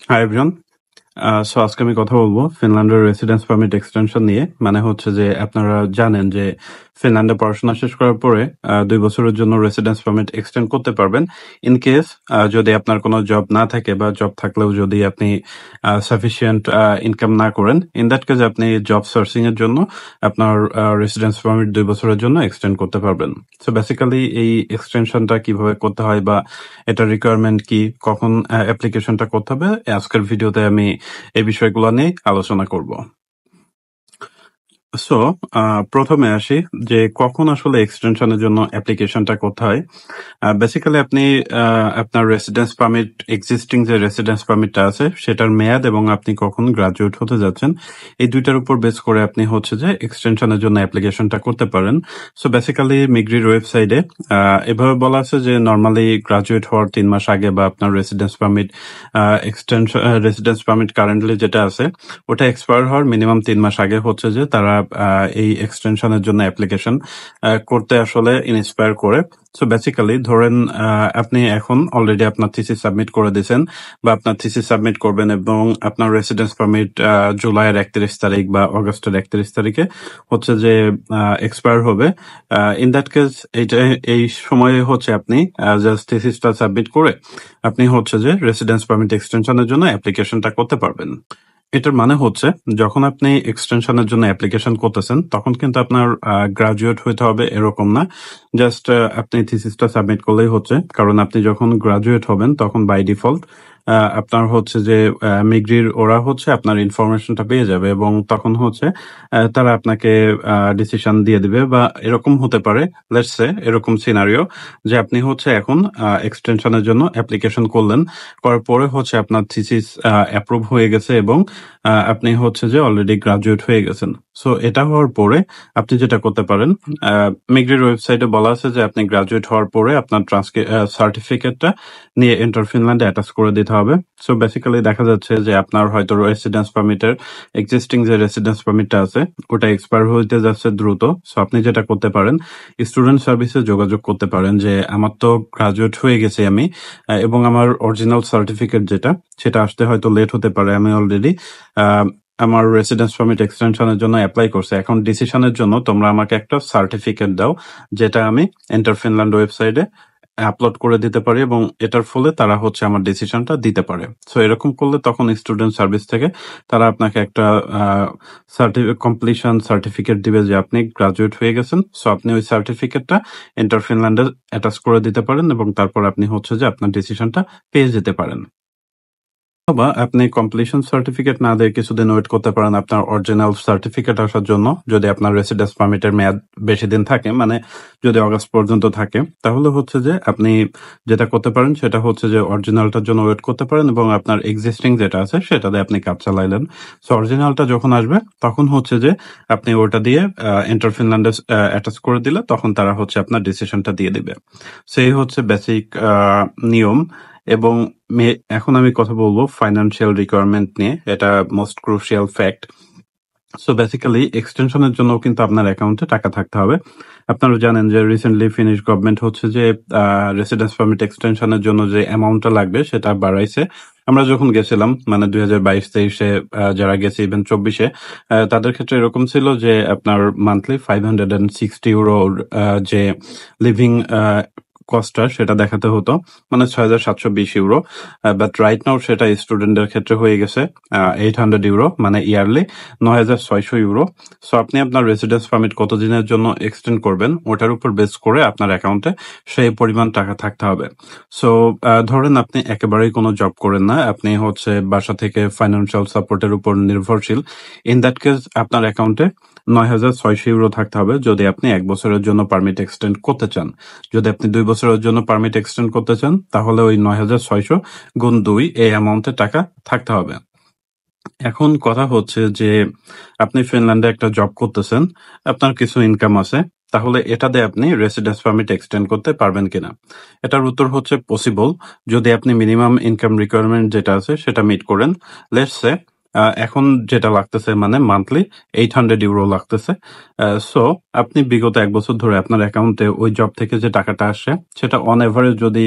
Hi everyone. So আজকে আমি কথা বলবো ফিনল্যান্ডের রেসিডেন্স পারমিট এক্সটেনশন নিয়ে। মানে হচ্ছে যে আপনারা জানেন যে ফিনল্যান্ডে পড়াশোনা শেষ করার পরে 2 বছরের জন্য রেসিডেন্স পারমিট এক্সটেন্ড করতে পারবেন। ইন কেস যদি আপনার কোনো জব না থাকে বা জব থাকলেও যদি আপনি সাফিসিয়েন্ট ইনকাম না করেন, ইন দ্যাট কেস আপনি জব সার্চিং এর জন্য আপনার রেসিডেন্স পারমিট 2 বছরের জন্য এক্সটেন্ড করতে পারবেন। সো বেসিক্যালি এই এক্সটেনশনটা কিভাবে করতে হয় বা এটা রিকোয়ারমেন্ট কি, কখন অ্যাপ্লিকেশনটা করতে হবে, আজকের ভিডিওতে আমি এই বিষয়গুলো নিয়ে আলোচনা করব। সো প্রথমে আসি যে কখন আসলে এক্সটেনশনের জন্য অ্যাপ্লিকেশনটা করতে হয়। বেসিক্যালি আপনি আপনার রেসিডেন্স পারমিট, এক্সিস্টিং যে রেসিডেন্স পারমিটটা আছে সেটার মেয়াদ এবং আপনি কখন গ্রাজুয়েট হতে যাচ্ছেন, এই দুইটার উপর বেস করে আপনি হচ্ছে যে এক্সটেনশনের জন্য অ্যাপ্লিকেশনটা করতে পারেন। সো বেসিক্যালি মিগ্রির ওয়েবসাইটে এভাবে বলা আছে যে নর্মালি গ্রাজুয়েট হওয়ার 3 মাস আগে বা আপনার residence permit extension residence permit currently যেটা আছে ওটা এক্সপায়ার হওয়ার মিনিমাম 3 মাস আগে হচ্ছে যে তারা এই এক্সটেনশনের জন্য অ্যাপ্লিকেশন করতে আসলে ইন্সপায়ার করে। সো বেসিক্যালি ধরেন আপনি এখন অলরেডি আপনার থিসিস সাবমিট করে দিয়েছেন বা আপনার থিসিস সাবমিট করবেন এবং আপনার রেসিডেন্স পারমিট জুলাইয়ের 31 তারিখ বা অগস্টের 31 তারিখে হচ্ছে যে এক্সপায়ার হবে। ইন দ্যাট কেস এই সময়ে হচ্ছে আপনি জাস্ট থিসিসটা সাবমিট করে আপনি হচ্ছে যে রেসিডেন্স পারমিট এক্সটেনশনের জন্য অ্যাপ্লিকেশনটা করতে পারবেন। এটার মানে হচ্ছে যখন আপনি এক্সটেনশনের জন্য অ্যাপ্লিকেশন করতেছেন তখন কিন্তু আপনার গ্রাজুয়েট হইতে হবে এরকম না। জাস্ট আপনি থিসিসটা সাবমিট করলেই হচ্ছে, কারণ আপনি যখন গ্রাজুয়েট হবেন তখন বাই ডিফল্ট আপনার হচ্ছে যে মিগ্রির ওরা হচ্ছে আপনার ইনফরমেশনটা পেয়ে যাবে এবং তখন হচ্ছে তারা আপনাকে ডিসিশন দিয়ে দিবে। বা এরকম হতে পারে, লেটস সে এরকম সিনারিও যে আপনি হচ্ছে এখন এক্সটেনশনের জন্য অ্যাপ্লিকেশন করলেন, করার পরে হচ্ছে আপনার থিসিস অ্যাপ্রুভ হয়ে গেছে এবং আপনি হচ্ছে যে অলরেডি গ্রাজুয়েট হয়ে গেছেন। সো এটা হওয়ার পরে আপনি যেটা করতে পারেন, মিগ্রির ওয়েবসাইটে বলা আছে যে আপনি গ্রাজুয়েট হওয়ার পরে আপনার সার্টিফিকেটটা নিয়ে এন্টার ফিনল্যান্ডে অ্যাটাচ করে দিতে হবে। সো বেসিক্যালি দেখা যাচ্ছে যে আপনার হয়তো রেসিডেন্স পারমিটের এক্সিস্টিং যে রেসিডেন্স পারমিটটা আছে ওটা এক্সপায়ার হইতে যাচ্ছে দ্রুত। সো আপনি যেটা করতে পারেন, স্টুডেন্ট সার্ভিসে যোগাযোগ করতে পারেন যে আমার তো গ্রাজুয়েট হয়ে গেছি আমি, এবং আমার অরিজিনাল সার্টিফিকেট যেটা সেটা আসতে হয়তো লেট হতে পারে। আমি অলরেডি আমার রেসিডেন্স পারমিট এক্সটেনশনের জন্য অ্যাপ্লাই করছে, এখন ডিসিশনের জন্য তোমরা আমাকে একটা সার্টিফিকেট দাও যেটা আমি এন্টার ফিনল্যান্ড ওয়েবসাইটে আপলোড করে দিতে পারি এবং এটার ফলে তারা হচ্ছে আমার ডিসিশনটা দিতে পারে। সো এরকম করলে তখন স্টুডেন্ট সার্ভিস থেকে তারা আপনাকে একটা কমপ্লিশন সার্টিফিকেট দিবে যে আপনি গ্রাজুয়েট হয়ে গেছেন। সো আপনি ওই সার্টিফিকেটটা এন্টার ফিনল্যান্ডে অ্যাটাচ করে দিতে পারেন এবং তারপর আপনি হচ্ছে যে আপনার ডিসিশনটা পেয়ে যেতে পারেন। অথবা আপনি কমপ্লিশন সার্টিফিকেট না দিয়ে কিছুদিন ওয়েট করতে পারেন আপনার অরিজিনাল সার্টিফিকেট আসার জন্য। যদি আপনার রেসিডেন্স পারমিটের মেয়াদ বেশি দিন থাকে, মানে যদি অগস্ট পর্যন্ত থাকে, তাহলে হচ্ছে যে আপনি যেটা করতে পারেন সেটা হচ্ছে যে অরিজিনালটার জন্য ওয়েট করতে পারেন এবং আপনার এক্সিস্টিং যেটা আছে সেটা দিয়ে আপনি কাজ চালাইলেন। সো অরিজিনালটা যখন আসবে তখন হচ্ছে যে আপনি ওটা দিয়ে এন্টার ফিনল্যান্ডে অ্যাটাচ করে দিলে তখন তারা হচ্ছে আপনার ডিসিশনটা দিয়ে দিবে। সেই হচ্ছে বেসিক নিয়ম। এবং এখন আমি কথা বলবো ফাইন্যান্সিয়াল রিকোয়ারমেন্ট নিয়ে, এটা most crucial fact. So basically এক্সটেনশনের জন্য কিন্তু আপনার অ্যাকাউন্টে টাকা থাকতে হবে। আপনারা জানেন যে রিসেন্টলি ফিনিশ গভর্নমেন্ট হচ্ছে যে রেসিডেন্স পারমিট এক্সটেনশনের জন্য যে অ্যামাউন্টটা লাগবে সেটা বাড়াইছে। আমরা যখন গেছিলাম মানে 2022-23-এ যারা গেছে, ইভেন 24-এ, তাদের ক্ষেত্রে এরকম ছিল যে আপনার মান্থলি 560 ইউরো যে লিভিং কস্টটা সেটা দেখাতে হতো, মানে 6,720 ইউরো। বাট রাইট নাও সেটা স্টুডেন্টদের ক্ষেত্রে হয়ে গেছে 800 ইউরো, মানে ইয়ারলি 9,600 ইউরো। সো আপনি আপনার রেসিডেন্স পারমিট কতদিনের জন্য এক্সটেন্ড করবেন ওটার উপর বেস করে আপনার অ্যাকাউন্টে সেই পরিমাণ টাকা থাকতে হবে। সো ধরেন আপনি একেবারেই কোনো জব করেন না, আপনি হচ্ছে বাসা থেকে ফাইন্যান্সিয়াল সাপোর্টের উপর নির্ভরশীল। ইন দ্যাট কেস আপনার অ্যাকাউন্টে 9,600 ইউরো থাকতে হবে যদি আপনি 1 বছরের জন্য পারমিট এক্সটেন্ড করতে চান। যদি আপনি 2 বছরের জন্য পারমিট এক্সটেন্ড করতে চান তাহলে ওই 9,600 গুণ 2 এই অ্যামাউন্টে টাকা থাকতে হবে। এখন কথা হচ্ছে যে আপনি ফিনল্যান্ডে একটা জব করতেছেন, আপনার কিছু ইনকাম আছে, তাহলে এটা দিয়ে আপনি রেসিডেন্স পারমিট এক্সটেন্ড করতে পারবেন কিনা? এটার উত্তর হচ্ছে পসিবল, যদি আপনি মিনিমাম ইনকাম রিকোয়ারমেন্ট যেটা আছে সেটা মিট করেন। লেটস সে এখন যেটা লাগতেছে মানে মান্থলি 800 ইউরো লাগতেছে। সো আপনি বিগত 1 বছর ধরে আপনার অ্যাকাউন্টে ওই জব থেকে যে টাকাটা আসে সেটা অন এভারেজ যদি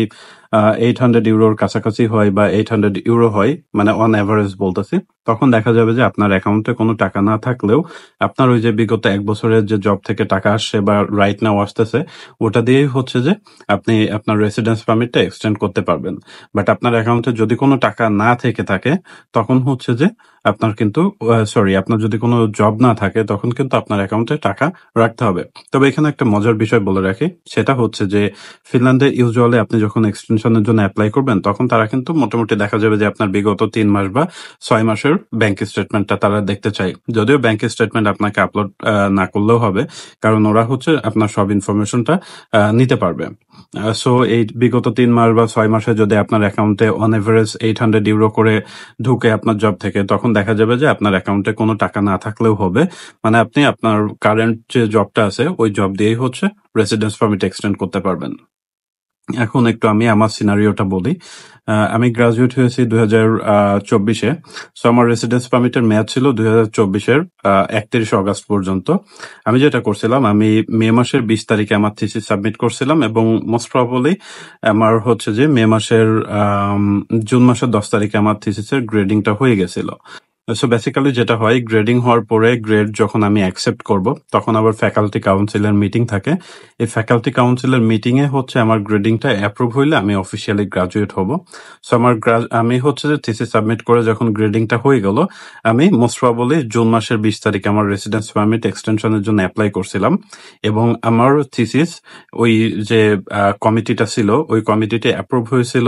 €800 কাছাকাছি হয় বা €800 হয়, মানে অন এভারেজ বলতেছি, তখন দেখা যাবে যে আপনার অ্যাকাউন্টে কোনো টাকা না থাকলেও আপনার ওই যে বিগত 1 বছরের যে জব থেকে টাকা আসছে বা রাইট নাও আসতেছে, ওটা দিয়েই হচ্ছে যে আপনি আপনার রেসিডেন্স পারমিটটা এক্সটেন্ড করতে পারবেন। বাট আপনার অ্যাকাউন্টে যদি কোনো টাকা না থেকে থাকে, তখন হচ্ছে যে আপনার কিন্তু আপনার যদি কোনো জব না থাকে, তখন কিন্তু আপনার অ্যাকাউন্টে টাকা রাখতে হবে। তবে এখানে একটা মজার বিষয় বলে রাখি, সেটা হচ্ছে যে ফিনল্যান্ডে ইউজুয়ালি আপনি যখন এক্সটেনশনের জন্য এপ্লাই করবেন, তখন তারা কিন্তু মোটামুটি দেখা যাবে যে আপনার বিগত 3 মাস বা 6 মাসের ব্যাংক স্টেটমেন্টটা তারা দেখতে চায়। যদিও ব্যাংক স্টেটমেন্ট আপনাকে আপলোড না করলেও হবে, কারণ ওরা হচ্ছে আপনার সব ইনফরমেশনটা নিতে পারবে। সো এই বিগত 3 মাস বা 6 মাসে যদি আপনার অ্যাকাউন্টে অন এভারেজ €800 করে ঢুকে আপনার জব থেকে, তখন দেখা যাবে যে আপনার অ্যাকাউন্টে কোনো টাকা না থাকলেও হবে। মানে আপনি আপনার কারেন্ট যে জবটা আছে, ওই জব দিয়েই হচ্ছে রেসিডেন্স পারমিট এক্সটেন্ড করতে পারবেন। এখন একটু আমি আমার সিনারিওটা বলি। আমি গ্রাজুয়েট হয়েছি 2024-এ। সো আমার রেসিডেন্স পারমিটের মেয়াদ ছিল 2024-এর 31 অগাস্ট পর্যন্ত। আমি যেটা করছিলাম, আমি মে মাসের 20 তারিখে আমার থিসিস সাবমিট করছিলাম এবং মোস্ট প্রবাবলি আমার হচ্ছে যে মে মাসের জুন মাসের 10 তারিখে আমার থিসিসের গ্রেডিংটা হয়ে গেছিল। সো বেসিক্যালি যেটা হয়, গ্রেডিং হওয়ার পরে গ্রেড যখন আমি অ্যাকসেপ্ট করব, তখন আবার ফ্যাকাল্টি কাউন্সিলের মিটিং থাকে। এই ফ্যাকাল্টি কাউন্সিলের মিটিং এ হচ্ছে আমার গ্রেডিংটা অ্যাপ্রুভ হইলে আমি অফিসিয়ালি গ্রাজুয়েট হব। সো আমি হচ্ছে যে থিসিস সাবমিট করে যখন গ্রেডিংটা হয়ে গেল, আমি মোস্ট প্রবাবলি জুন মাসের 20 তারিখে আমার রেসিডেন্স পারমিট এক্সটেনশনের জন্য অ্যাপ্লাই করছিলাম এবং আমার থিসিস ওই যে কমিটিটা ছিল, ওই কমিটিতে অ্যাপ্রুভ হয়েছিল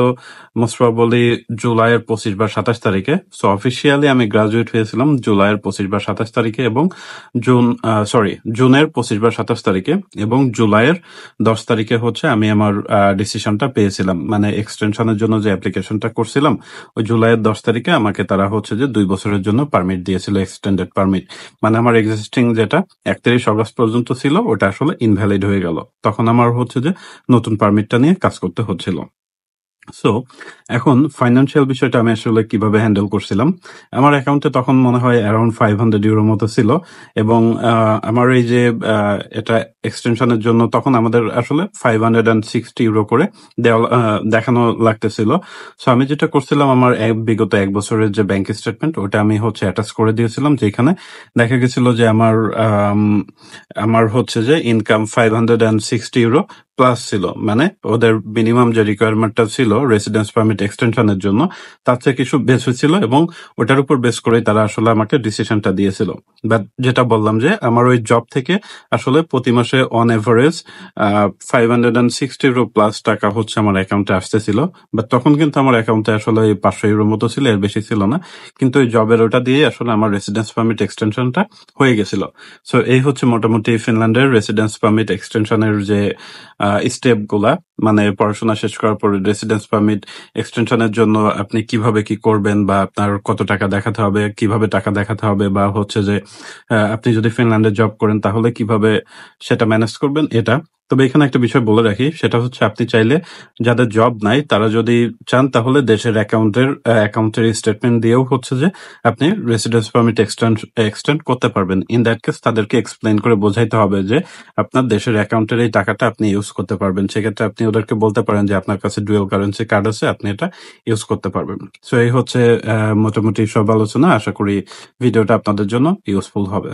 মোস্ট প্রবাবলি জুলাইয়ের 25 বা 27 তারিখে। সো অফিসিয়ালি আমি গ্রাজুয়েট হয়েছিলাম জুলাইয়ের 25 বা 27 তারিখে এবং জুনের 25 বা 27 তারিখে, এবং জুলাইয়ের 10 তারিখে হচ্ছে আমি আমার ডিসিশনটা পেয়েছিলাম। মানে এক্সটেনশনের জন্য যে অ্যাপ্লিকেশনটা করছিলাম, ওই জুলাইয়ের 10 তারিখে আমাকে তারা হচ্ছে যে 2 বছরের জন্য পারমিট দিয়েছিল, এক্সটেন্ডেড পারমিট। মানে আমার এক্সিস্টিং যেটা 31 অগস্ট পর্যন্ত ছিল, ওটা আসলে ইনভ্যালিড হয়ে গেল। তখন আমার হচ্ছে যে নতুন পারমিটটা নিয়ে কাজ করতে হচ্ছিল। সো এখন ফাইন্যান্সিয়াল বিষয়টা আমি আসলে কিভাবে হ্যান্ডেল করছিলাম। আমার অ্যাকাউন্টে তখন মনে হয় অ্যারাউন্ড €500 মতো ছিল এবং আমার এই যে এটা এক্সটেনশনের জন্য তখন আমাদের আসলে €560 করে দেখানো লাগতেছিল। সো আমি যেটা করছিলাম, আমার বিগত 1 বছরের যে ব্যাংক স্টেটমেন্ট, ওটা আমি হচ্ছে অ্যাটাচ করে দিয়েছিলাম, যেখানে দেখা গেছিল যে আমার হচ্ছে যে ইনকাম €560 প্লাস ছিল। মানে ওদের মিনিমাম যে রিকোয়ারমেন্টটা ছিল রেসিডেন্স পারমিট এক্সটেনশনের জন্য, তার থেকে কিছু বেশি ছিল এবং ওটার উপর বেস করেই তারা আসলে আমাকে ডিসিশনটা দিয়েছিল। বাট যেটা বললাম যে আমার ওই জব থেকে আসলে প্রতি মাসে অন এভারেজ €560 প্লাস টাকা হচ্ছে আমার অ্যাকাউন্টে আসতেছিল। বাট তখন কিন্তু আমার অ্যাকাউন্টে আসলে €500 মতো ছিল, এর বেশি ছিল না। কিন্তু ওই জবের ওটা দিয়ে আসলে আমার রেসিডেন্স পারমিট এক্সটেনশনটা হয়ে গেছিল। সো এই হচ্ছে মোটামুটি ফিনল্যান্ডের রেসিডেন্স পারমিট এক্সটেনশনের যে স্টেপগুলা। মানে পড়াশোনা শেষ করার পরে রেসিডেন্স পারমিট এক্সটেনশনের জন্য আপনি কিভাবে কি করবেন, বা আপনার কত টাকা দেখাতে হবে, কিভাবে টাকা দেখাতে হবে, বা হচ্ছে যে আপনি যদি ফিনল্যান্ডে জব করেন তাহলে কিভাবে সেটা ম্যানেজ করবেন, এটা। তবে এখানে একটা বিষয় বলে রাখি, সেটা হচ্ছে আপনি চাইলে, যাদের জব নাই তারা যদি চান, তাহলে দেশের অ্যাকাউন্টের স্টেটমেন্ট দিয়েও হচ্ছে যে আপনি রেসিডেন্স পারমিট এক্সটেন্ড করতে পারবেন। ইন দ্যাট কেস তাদেরকে এক্সপ্লেইন করে বোঝাইতে হবে যে আপনার দেশের অ্যাকাউন্টের এই টাকাটা আপনি ইউজ করতে পারবেন। সেক্ষেত্রে আপনি ওদেরকে বলতে পারেন যে আপনার কাছে ডুয়াল কারেন্সি কার্ড আছে, আপনি এটা ইউজ করতে পারবেন। সো এই হচ্ছে মোটামুটি সব আলোচনা। আশা করি ভিডিওটা আপনাদের জন্য ইউজফুল হবে।